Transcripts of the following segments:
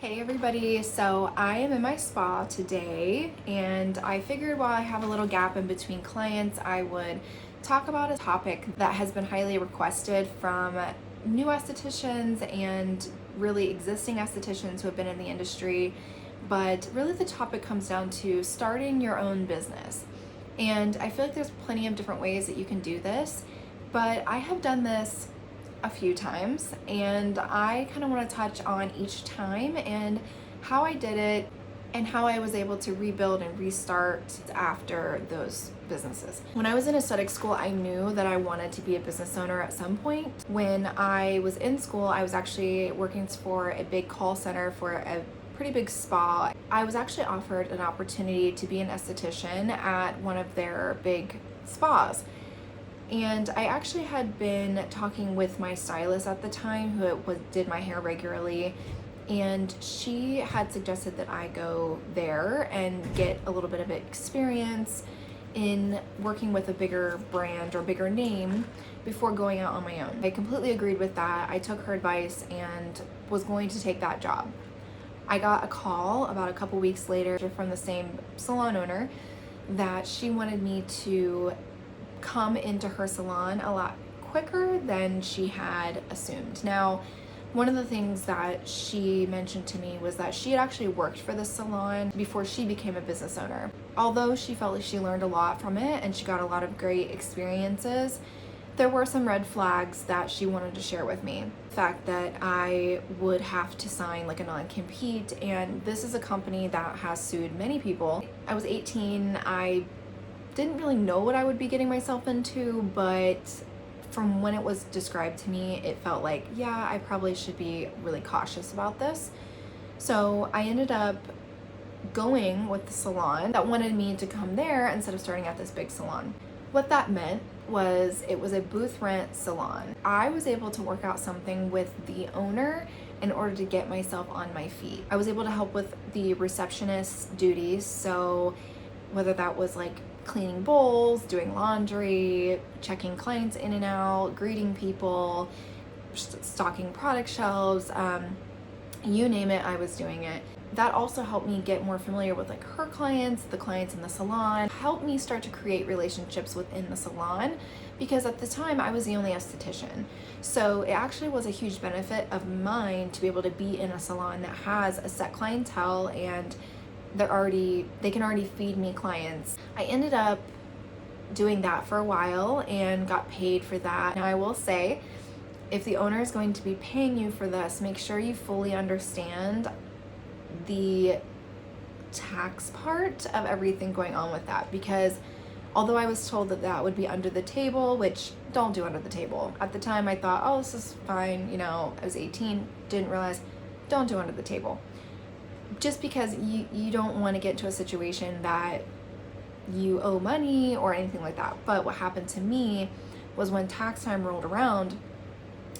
Hey everybody, so I am in my spa today and I figured while I have a little gap in between clients, I would talk about a topic that has been highly requested from new estheticians and really existing estheticians who have been in the industry. But really the topic comes down to starting your own business. And I feel like there's plenty of different ways that you can do this, but I have done this a few times and I kind of want to touch on each time and how I did it and how I was able to rebuild and restart after those businesses. When I was in aesthetic school, I knew that I wanted to be a business owner at some point. When I was in school, I was actually working for a big call center for a pretty big spa. I was actually offered an opportunity to be an esthetician at one of their big spas. And I actually had been talking with my stylist at the time who did my hair regularly, and she had suggested that I go there and get a little bit of experience in working with a bigger brand or bigger name before going out on my own. I completely agreed with that. I took her advice and was going to take that job. I got a call about a couple weeks later from the same salon owner that she wanted me to come into her salon a lot quicker than she had assumed. Now, one of the things that she mentioned to me was that she had actually worked for the salon before she became a business owner. Although she felt like she learned a lot from it and she got a lot of great experiences, there were some red flags that she wanted to share with me. The fact that I would have to sign like a non-compete, and this is a company that has sued many people. I was 18, I didn't really know what I would be getting myself into, but from when it was described to me, it felt like, yeah, I probably should be really cautious about this. So I ended up going with the salon that wanted me to come there instead of starting at this big salon. What that meant was it was a booth rent salon. I was able to work out something with the owner in order to get myself on my feet. I was able to help with the receptionist duties, so whether that was like cleaning bowls, doing laundry, checking clients in and out, greeting people, stocking product shelves, you name it, I was doing it. That also helped me get more familiar with like her clients, the clients in the salon, helped me start to create relationships within the salon, because at the time I was the only esthetician. So it actually was a huge benefit of mine to be able to be in a salon that has a set clientele and they can already feed me clients. I ended up doing that for a while and got paid for that. Now I will say, if the owner is going to be paying you for this, make sure you fully understand the tax part of everything going on with that, because although I was told that that would be under the table, which don't do under the table. At the time I thought, oh, this is fine, I was 18, didn't realize, don't do under the table. Just because you don't want to get into a situation that you owe money or anything like that. But what happened to me was when tax time rolled around,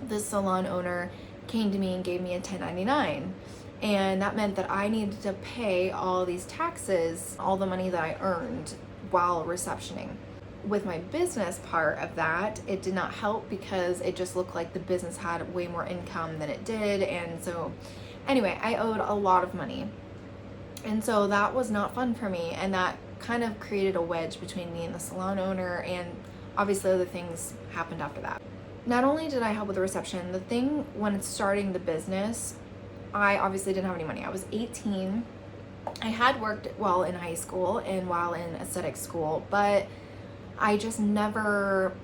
this salon owner came to me and gave me a 1099. And that meant that I needed to pay all these taxes, all the money that I earned while receptioning. With my business part of that, it did not help because it just looked like the business had way more income than it did. And so anyway, I owed a lot of money. And so that was not fun for me. And that kind of created a wedge between me and the salon owner. And obviously other things happened after that. Not only did I help with the reception, the thing when starting the business, I obviously didn't have any money. I was 18. I had worked while in high school and while in aesthetic school, but I just never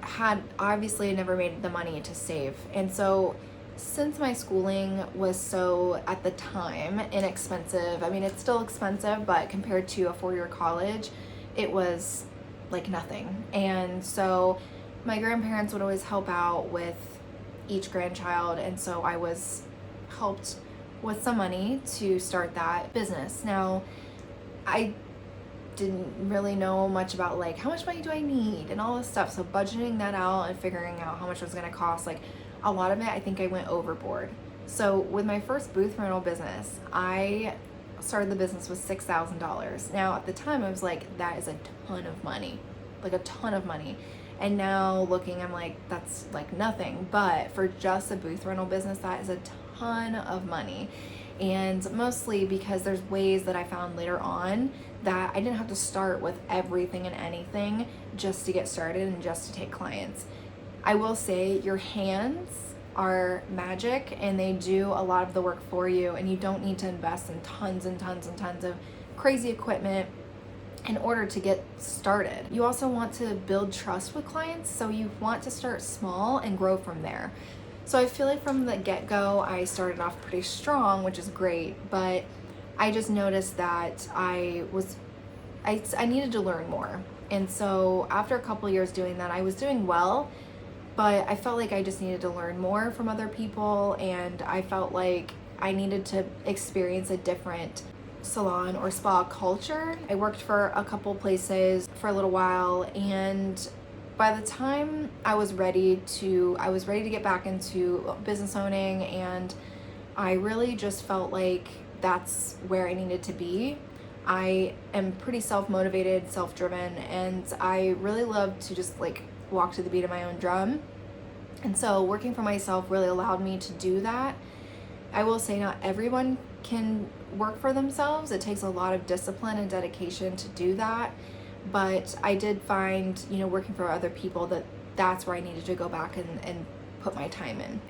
made the money to save. And so since my schooling was so, at the time, inexpensive, I mean, it's still expensive, but compared to a 4-year college, it was like nothing. And so my grandparents would always help out with each grandchild, and so I was helped with some money to start that business. Now, I didn't really know much about like how much money do I need and all this stuff, so budgeting that out and figuring out how much it was going to cost, like a lot of it, I think I went overboard. So with my first booth rental business, I started the business with $6,000. Now at the time I was like, that is a ton of money, like a ton of money. And now looking, I'm like, that's like nothing. But for just a booth rental business, that is a ton of money. And mostly because there's ways that I found later on that I didn't have to start with everything and anything just to get started and just to take clients. I will say your hands are magic and they do a lot of the work for you, and you don't need to invest in tons and tons and tons of crazy equipment in order to get started. You also want to build trust with clients, so you want to start small and grow from there. So I feel like from the get-go, I started off pretty strong, which is great, but I just noticed that I needed to learn more. And so after a couple years doing that, I was doing well, but I felt like I just needed to learn more from other people, and I felt like I needed to experience a different salon or spa culture. I worked for a couple places for a little while, and by the time I was ready to get back into business owning, and I really just felt like that's where I needed to be. I am pretty self-motivated, self-driven, and I really love to just like walk to the beat of my own drum. And so working for myself really allowed me to do that. I will say not everyone can work for themselves. It takes a lot of discipline and dedication to do that. But I did find, working for other people, that's where I needed to go back and put my time in.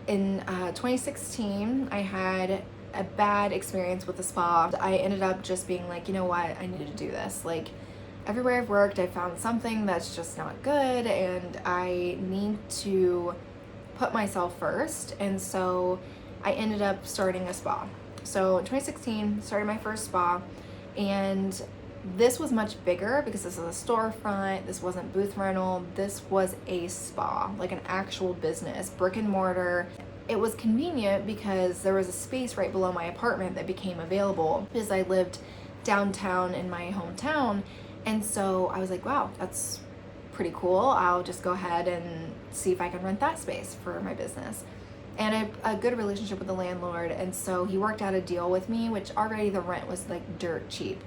In 2016, I had a bad experience with the spa. I ended up just being like, you know what, I need to do this. Like, everywhere I've worked, I found something that's just not good, and I need to put myself first. And so I ended up starting a spa. So in 2016, started my first spa, and this was much bigger because this is a storefront. This wasn't booth rental. This was a spa, like an actual business, brick and mortar. It was convenient because there was a space right below my apartment that became available because I lived downtown in my hometown. And so I was like, wow, that's pretty cool. I'll just go ahead and see if I can rent that space for my business. And I had a good relationship with the landlord. And so he worked out a deal with me, which already the rent was like dirt cheap.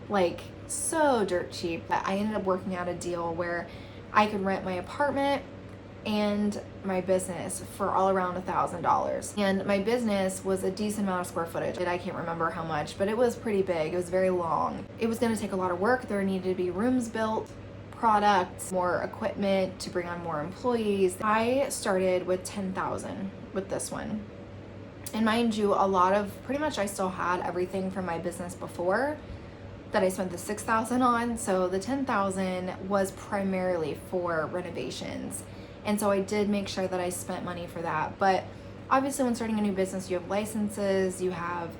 Like so dirt cheap. I ended up working out a deal where I could rent my apartment and my business for all around $1,000. And my business was a decent amount of square footage. I can't remember how much, but it was pretty big. It was very long. It was gonna take a lot of work. There needed to be rooms built, products, more equipment to bring on more employees. I started with $10,000 with this one. And mind you, pretty much I still had everything from my business before that I spent the $6,000 on. So the $10,000 was primarily for renovations. And so I did make sure that I spent money for that. But obviously when starting a new business, you have licenses, you have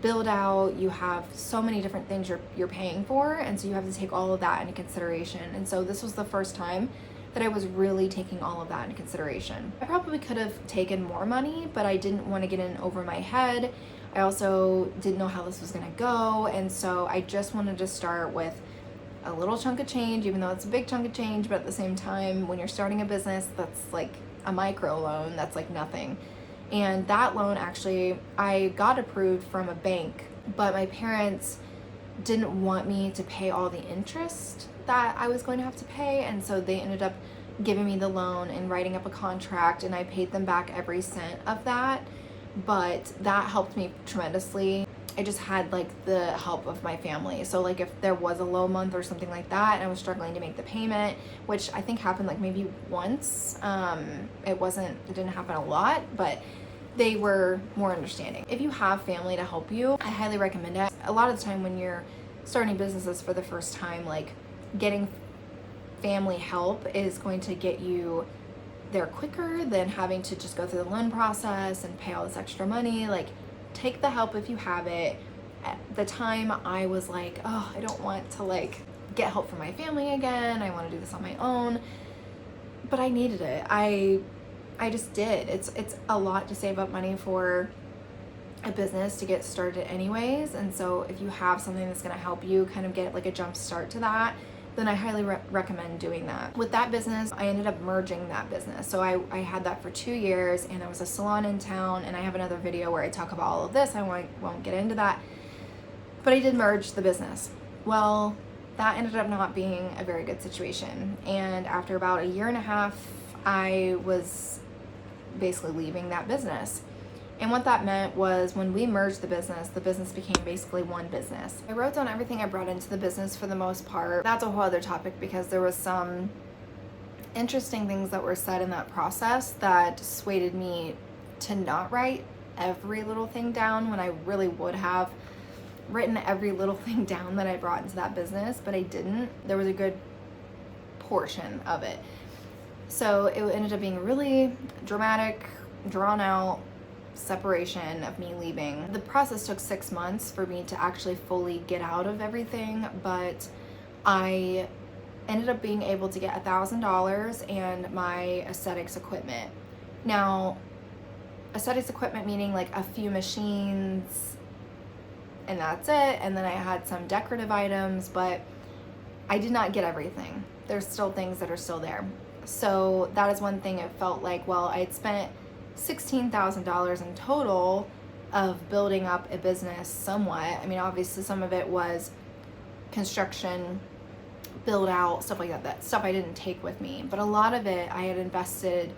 build out, you have so many different things you're paying for. And so you have to take all of that into consideration. And so this was the first time that I was really taking all of that into consideration. I probably could have taken more money, but I didn't want to get in over my head. I also didn't know how this was gonna go. And so I just wanted to start with a little chunk of change, even though it's a big chunk of change, but at the same time, when you're starting a business, that's like a micro loan, that's like nothing. And that loan actually, I got approved from a bank, but my parents didn't want me to pay all the interest that I was going to have to pay. And so they ended up giving me the loan and writing up a contract, and I paid them back every cent of that. But that helped me tremendously. I just had like the help of my family. So like if there was a low month or something like that and I was struggling to make the payment, which I think happened like maybe once, it didn't happen a lot, but they were more understanding. If you have family to help you, I highly recommend it. A lot of the time when you're starting businesses for the first time, like getting family help is going to get you there quicker than having to just go through the loan process and pay all this extra money. Like, take the help if you have it. At the time, I was like, oh, I don't want to like get help from my family again. I want to do this on my own. But I needed it. I just did. It's a lot to save up money for a business to get started anyways. And so if you have something that's going to help you kind of get like a jump start to that, then I highly recommend doing that. With that business, I ended up merging that business. So I had that for 2 years, and there was a salon in town, and I have another video where I talk about all of this. I won't get into that, but I did merge the business. Well, that ended up not being a very good situation. And after about 1.5 years, I was basically leaving that business. And what that meant was when we merged the business became basically one business. I wrote down everything I brought into the business for the most part. That's a whole other topic because there was some interesting things that were said in that process that swayed me to not write every little thing down when I really would have written every little thing down that I brought into that business, but I didn't. There was a good portion of it. So it ended up being really dramatic, drawn out separation of me leaving. The process took 6 months for me to actually fully get out of everything, but I ended up being able to get $1,000 and my aesthetics equipment. Now, aesthetics equipment meaning like a few machines and that's it, and then I had some decorative items, but I did not get everything. There's still things that are still there. So that is one thing. It felt like, well, I had spent $16,000 in total of building up a business somewhat. I mean, obviously some of it was construction, build out, stuff like that. That stuff I didn't take with me, but a lot of it I had invested,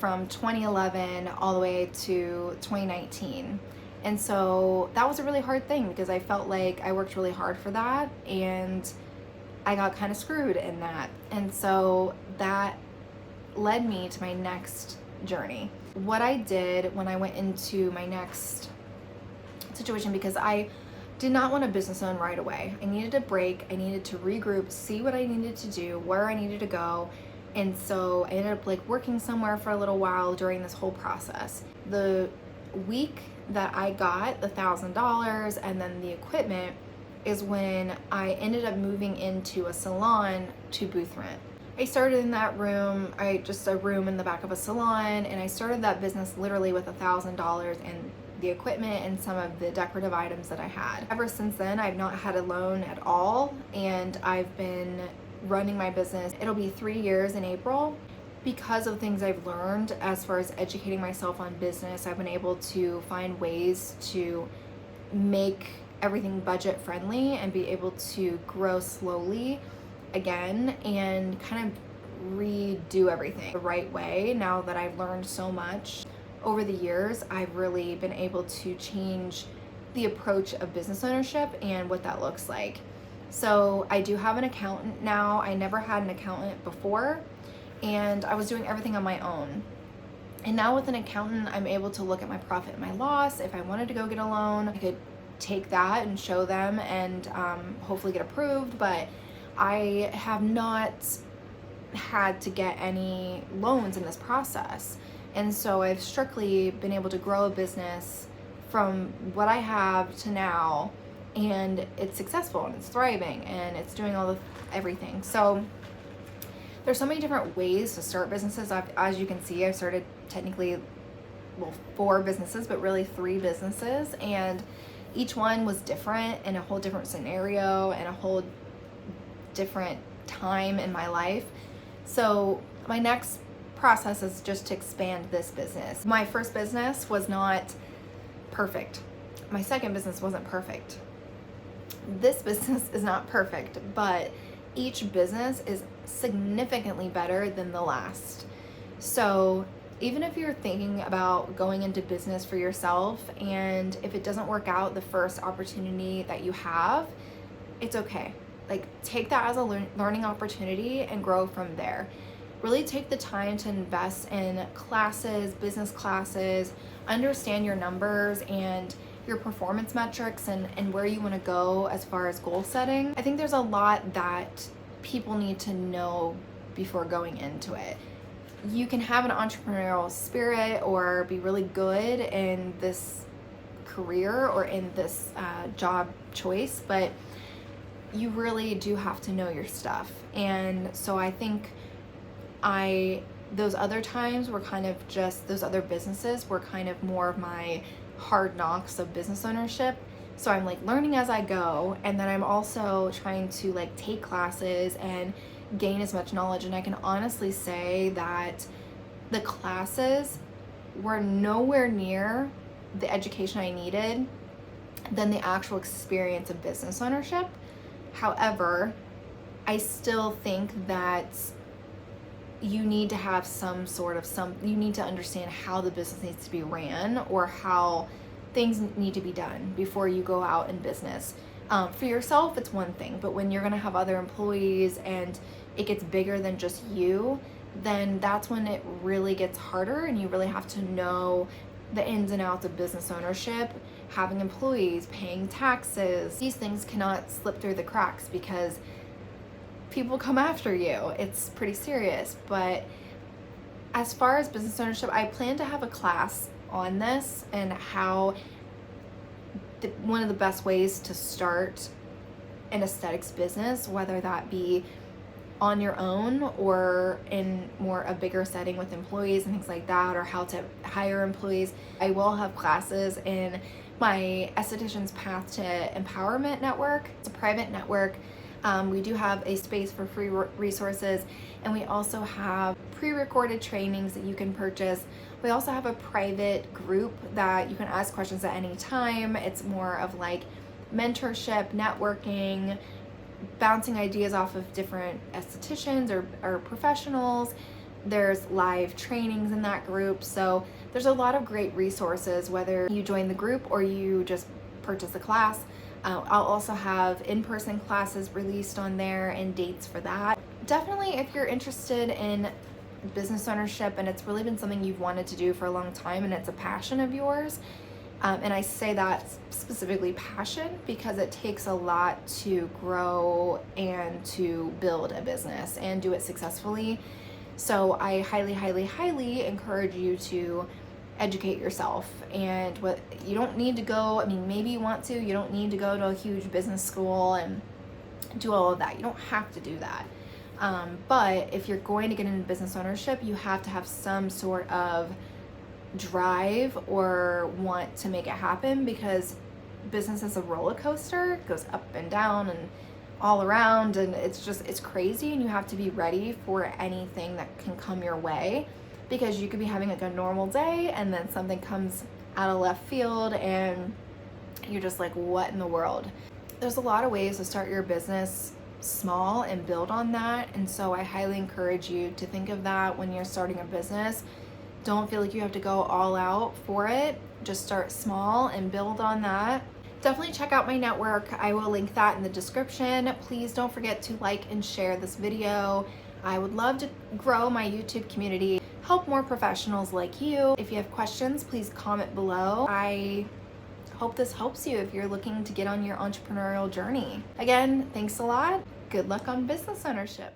from 2011 all the way to 2019. And so that was a really hard thing because I felt like I worked really hard for that and I got kind of screwed in that. And so that led me to my next journey. What I did when I went into my next situation, because I did not want to business own right away. I needed a break. I needed to regroup, see what I needed to do, where I needed to go. And so I ended up working somewhere for a little while during this whole process. The week that I got the $1,000 and then the equipment is when I ended up moving into a salon to booth rent. I started in that room, a room in the back of a salon, and I started that business literally with $1,000 and the equipment and some of the decorative items that I had. Ever since then, I've not had a loan at all, and I've been running my business. It'll be 3 years in April. Because of things I've learned as far as educating myself on business, I've been able to find ways to make everything budget friendly and be able to grow slowly again and kind of redo everything the right way. Now that I've learned so much over the years, I've really been able to change the approach of business ownership and what that looks like. So I do have an accountant now. I never had an accountant before, and I was doing everything on my own. And now with an accountant, I'm able to look at my profit and my loss. If I wanted to go get a loan, I could take that and show them and hopefully get approved, but I have not had to get any loans in this process. And so I've strictly been able to grow a business from what I have to now, and it's successful and it's thriving and it's doing everything. So there's so many different ways to start businesses. As you can see, I've started technically, 4 businesses, but really 3 businesses, and each one was different in a whole different scenario and a whole different time in my life. So my next process is just to expand this business. My first business was not perfect. My second business wasn't perfect. This business is not perfect, but each business is significantly better than the last. So even if you're thinking about going into business for yourself, and if it doesn't work out the first opportunity that you have, it's okay. Take that as a learning opportunity and grow from there. Really take the time to invest in classes, business classes, understand your numbers and your performance metrics and where you want to go as far as goal setting. I think there's a lot that people need to know before going into it. You can have an entrepreneurial spirit or be really good in this career or in this job choice, but you really do have to know your stuff. And so I think those other times were kind of just, those other businesses were kind of more of my hard knocks of business ownership. So I'm learning as I go, and then I'm also trying to take classes and gain as much knowledge. And I can honestly say that the classes were nowhere near the education I needed than the actual experience of business ownership. However, I still think that you need to have you need to understand how the business needs to be ran or how things need to be done before you go out in business. For yourself, it's one thing, but when you're gonna have other employees and it gets bigger than just you, then that's when it really gets harder, and you really have to know the ins and outs of business ownership, having employees, paying taxes. These things cannot slip through the cracks because people come after you. It's pretty serious. But as far as business ownership, I plan to have a class on this and how one of the best ways to start an aesthetics business, whether that be on your own or in more a bigger setting with employees and things like that, or how to hire employees. I will have classes in my Esthetician's Path to Empowerment network. It's a private network. We do have a space for free resources, and we also have pre-recorded trainings that you can purchase. We also have a private group that you can ask questions at any time. It's more of like mentorship, networking, bouncing ideas off of different estheticians or professionals. There's live trainings in that group. So there's a lot of great resources, whether you join the group or you just purchase a class. I'll also have in-person classes released on there and dates for that. Definitely, if you're interested in business ownership and it's really been something you've wanted to do for a long time and it's a passion of yours, and I say that specifically passion because it takes a lot to grow and to build a business and do it successfully. So I highly, highly, highly encourage you to educate yourself. And what you don't need to go, I mean, maybe you want to, you don't need to go to a huge business school and do all of that. You don't have to do that. But if you're going to get into business ownership, you have to have some sort of drive or want to make it happen, because business is a roller coaster. It goes up and down and all around, and it's crazy, and you have to be ready for anything that can come your way, because you could be having like a normal day and then something comes out of left field and you're just like, what in the world? There's a lot of ways to start your business small and build on that, and so I highly encourage you to think of that when you're starting a business. Don't feel like you have to go all out for it. Just start small and build on that. Definitely check out my network. I will link that in the description. Please don't forget to like and share this video. I would love to grow my YouTube community, help more professionals like you. If you have questions, please comment below. I hope this helps you if you're looking to get on your entrepreneurial journey. Again, thanks a lot. Good luck on business ownership.